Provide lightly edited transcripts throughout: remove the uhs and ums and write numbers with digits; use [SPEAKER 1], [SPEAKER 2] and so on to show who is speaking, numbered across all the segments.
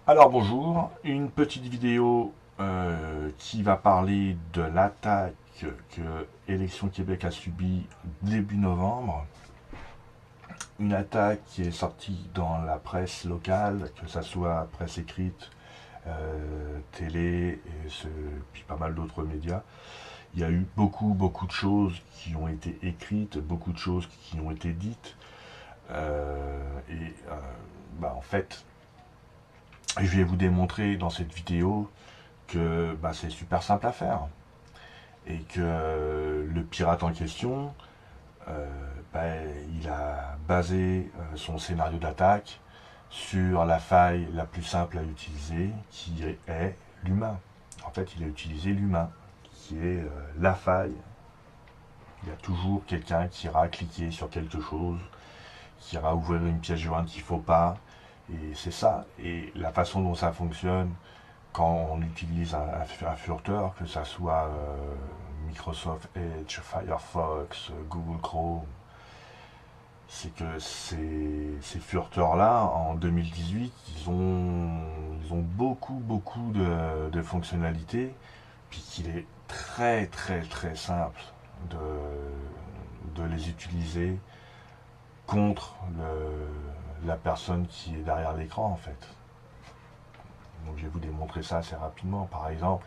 [SPEAKER 1] Alors bonjour, une petite vidéo qui va parler de l'attaque que Élections Québec a subie début novembre. Une attaque qui est sortie dans la presse locale, que ce soit presse écrite, télé, puis pas mal d'autres médias. Il y a eu beaucoup de choses qui ont été écrites, beaucoup de choses qui ont été dites. En fait, je vais vous démontrer dans cette vidéo que c'est super simple à faire et que le pirate en question, euh, bah, il a basé son scénario d'attaque sur la faille la plus simple à utiliser, qui est l'humain. En fait, il a utilisé l'humain, qui est la faille. Il y a toujours quelqu'un qui ira cliquer sur quelque chose, qui ira ouvrir une pièce jointe qu'il ne faut pas. Et c'est ça. Et la façon dont ça fonctionne, quand on utilise un furteur, que ça soit Microsoft Edge, Firefox, Google Chrome, c'est que ces furteurs-là, en 2018, ils ont beaucoup de fonctionnalités, puis qu'il est très simple de les utiliser contre la personne qui est derrière l'écran, en fait. Donc je vais vous démontrer ça assez rapidement. Par exemple,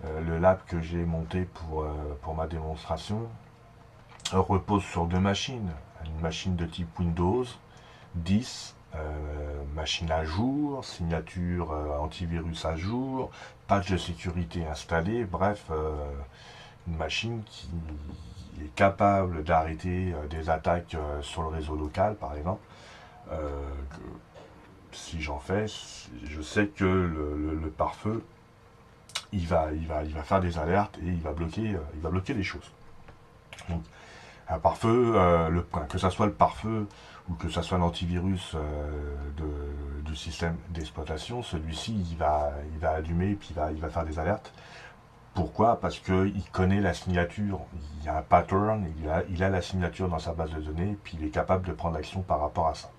[SPEAKER 1] le lab que j'ai monté pour ma démonstration repose sur deux machines. Une machine de type Windows 10, machine à jour, signature antivirus à jour, patch de sécurité installé, bref, une machine qui est capable d'arrêter des attaques sur le réseau local, par exemple. Euh, si j'en fais, je sais que le pare-feu, il va faire des alertes et il va bloquer les choses. Donc, un pare-feu, que ça soit le pare-feu ou que ça soit l'antivirus du système d'exploitation, celui-ci, il va allumer et puis il va faire des alertes. Pourquoi? Parce qu'il connaît la signature, il y a un pattern, il a la signature dans sa base de données, et puis il est capable de prendre action par rapport à ça.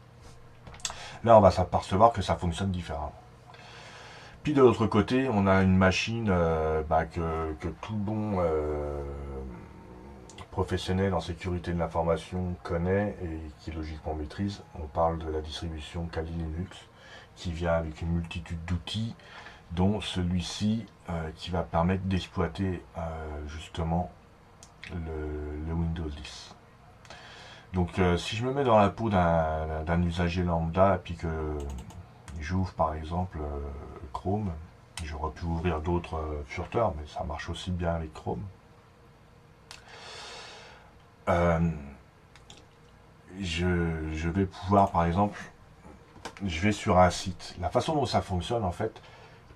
[SPEAKER 1] Là, on va s'apercevoir que ça fonctionne différemment. Puis de l'autre côté, on a une machine que tout bon professionnel en sécurité de l'information connaît et qui logiquement maîtrise. On parle de la distribution Kali Linux qui vient avec une multitude d'outils, dont celui-ci qui va permettre d'exploiter justement le Windows 10. Donc si je me mets dans la peau d'un usager lambda et puis que j'ouvre par exemple Chrome, j'aurais pu ouvrir d'autres furteurs, mais ça marche aussi bien avec Chrome. Euh, je vais pouvoir, par exemple, je vais sur un site. La façon dont ça fonctionne, en fait,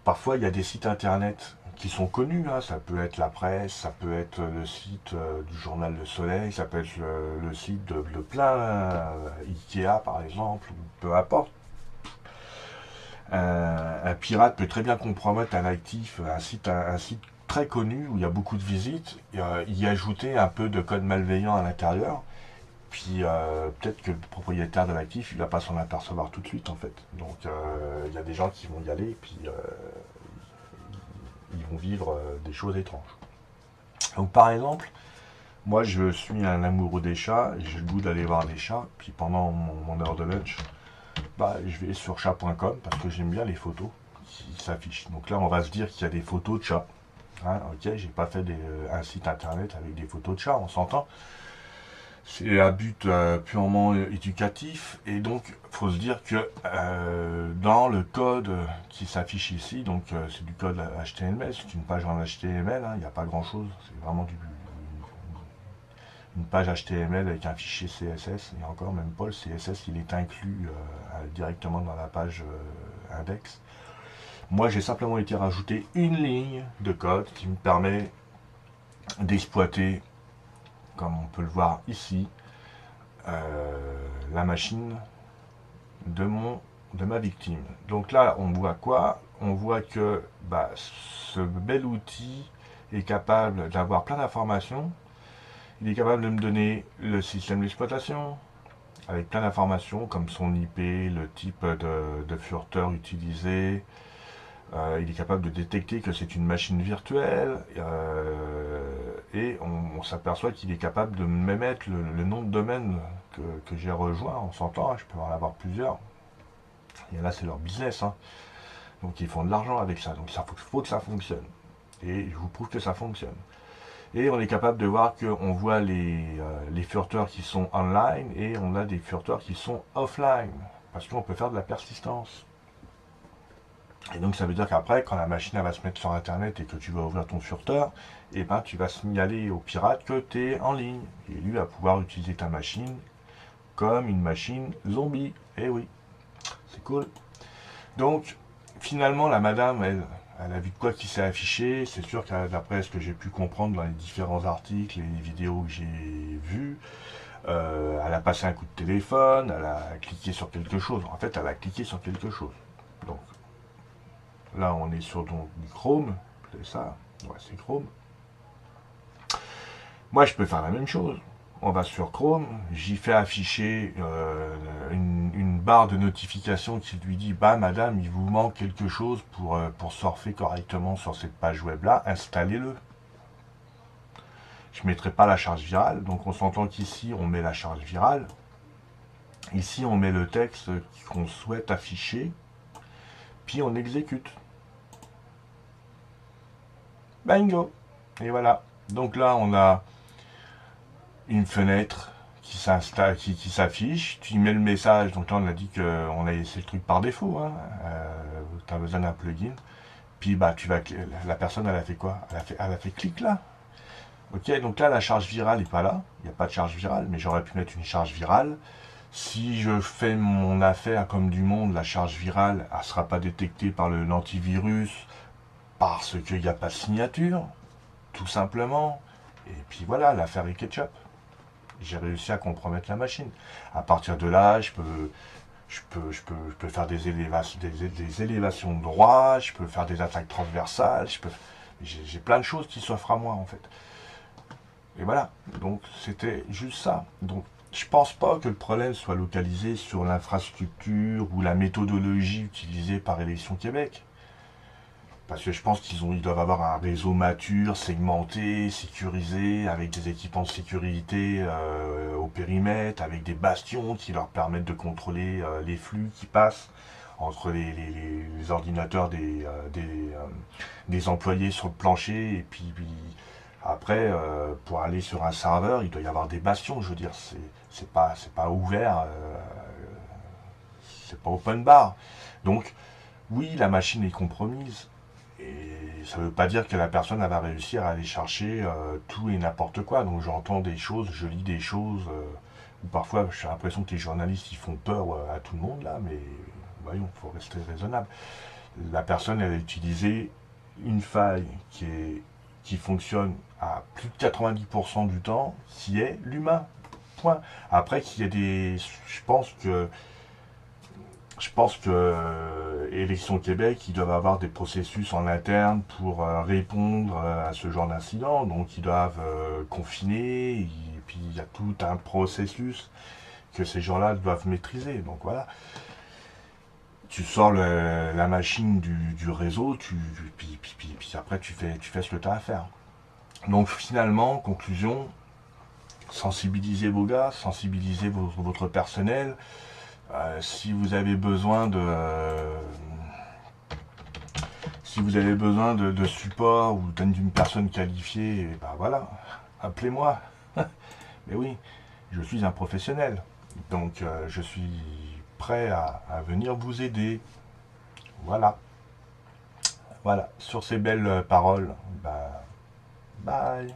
[SPEAKER 1] parfois il y a des sites internet qui sont connus, hein. Ça peut être la presse, ça peut être le site du journal Le Soleil, ça peut être le site de plein Ikea, par exemple, ou peu importe. Un pirate peut très bien compromettre un actif, un site très connu où il y a beaucoup de visites, y ajouter un peu de code malveillant à l'intérieur. Puis peut-être que le propriétaire de l'actif, il va pas s'en apercevoir tout de suite en fait. Donc il y a des gens qui vont y aller et puis ils vont vivre des choses étranges. Donc par exemple, moi je suis un amoureux des chats, et j'ai le goût d'aller voir des chats, puis pendant mon heure de lunch, je vais sur chat.com parce que j'aime bien les photos qui s'affichent. Donc là on va se dire qu'il y a des photos de chats. Hein, ok, j'ai pas fait un site internet avec des photos de chats, on s'entend. C'est un but purement éducatif et donc il faut se dire que dans le code qui s'affiche ici, donc c'est du code HTML, c'est une page en HTML, hein, il n'y a pas grand chose, c'est vraiment une page HTML avec un fichier CSS, et encore même pas le CSS il est inclus directement dans la page index. Moi j'ai simplement été rajouter une ligne de code qui me permet d'exploiter, comme on peut le voir ici, la machine de ma victime. Donc là, on voit quoi? On voit que ce bel outil est capable d'avoir plein d'informations. Il est capable de me donner le système d'exploitation, avec plein d'informations comme son IP, le type de furteur utilisé. Il est capable de détecter que c'est une machine virtuelle et on s'aperçoit qu'il est capable de m'émettre le nom de domaine que j'ai rejoint. On s'entend, hein, je peux en avoir plusieurs. Et là, c'est leur business. Hein. Donc, ils font de l'argent avec ça. Donc, il faut que ça fonctionne. Et je vous prouve que ça fonctionne. Et on est capable de voir qu'on voit les furteurs qui sont online et on a des furteurs qui sont offline. Parce qu'on peut faire de la persistance. Et donc ça veut dire qu'après, quand la machine elle va se mettre sur internet et que tu vas ouvrir ton furteur, et ben tu vas signaler au pirate que tu es en ligne. Et lui va pouvoir utiliser ta machine comme une machine zombie. Et oui, c'est cool. Donc finalement la madame, elle a vu de quoi qui s'est affiché. C'est sûr que d'après ce que j'ai pu comprendre dans les différents articles et les vidéos que j'ai vues, elle a passé un coup de téléphone, elle a cliqué sur quelque chose. En fait, elle a cliqué sur quelque chose. Donc là, on est sur donc, du Chrome, c'est ça, ouais, c'est Chrome. Moi, je peux faire la même chose. On va sur Chrome, j'y fais afficher une barre de notification qui lui dit « Bah, madame, il vous manque quelque chose pour surfer correctement sur cette page web-là, installez-le. » Je ne mettrai pas la charge virale, donc on s'entend qu'ici, on met la charge virale. Ici, on met le texte qu'on souhaite afficher, puis on exécute. Bingo! Et voilà. Donc là, on a une fenêtre qui s'installe, qui s'affiche. Tu y mets le message. Donc là, on a dit qu'on a laissé le truc par défaut. Hein. Tu as besoin d'un plugin. Puis bah, la personne, elle a fait quoi? Elle a fait clic là. Ok, donc là, la charge virale n'est pas là. Il n'y a pas de charge virale, mais j'aurais pu mettre une charge virale. Si je fais mon affaire comme du monde, la charge virale, elle ne sera pas détectée par l'antivirus parce qu'il n'y a pas de signature, tout simplement. Et puis voilà, l'affaire est ketchup. J'ai réussi à compromettre la machine. À partir de là, je peux faire des élévations de droit, je peux faire des attaques transversales, j'ai plein de choses qui s'offrent à moi en fait. Et voilà, donc c'était juste ça. Donc je pense pas que le problème soit localisé sur l'infrastructure ou la méthodologie utilisée par Élections Québec. Parce que je pense ils doivent avoir un réseau mature, segmenté, sécurisé, avec des équipements de sécurité au périmètre, avec des bastions qui leur permettent de contrôler les flux qui passent entre les ordinateurs des employés sur le plancher. Et puis après, pour aller sur un serveur, il doit y avoir des bastions. Je veux dire, c'est pas ouvert, c'est pas open bar. Donc, oui, la machine est compromise. Et ça ne veut pas dire que la personne va réussir à aller chercher tout et n'importe quoi. Donc j'entends des choses, je lis des choses, où parfois j'ai l'impression que les journalistes ils font peur à tout le monde là, mais voyons, il faut rester raisonnable. La personne elle a utilisé une faille qui fonctionne à plus de 90% du temps, qui est l'humain. Point. Après qu'il y ait des. Je pense que Élections Québec, ils doivent avoir des processus en interne pour répondre à ce genre d'incident. Donc ils doivent confiner, et puis il y a tout un processus que ces gens-là doivent maîtriser. Donc voilà. Tu sors la machine du réseau, puis après tu fais ce que tu as à faire. Donc finalement, conclusion, sensibilisez vos gars, sensibilisez votre personnel. Si vous avez besoin de support ou d'une personne qualifiée, ben voilà, appelez-moi. Mais oui, je suis un professionnel, donc je suis prêt à venir vous aider. Voilà. Voilà, sur ces belles paroles, bah, bye.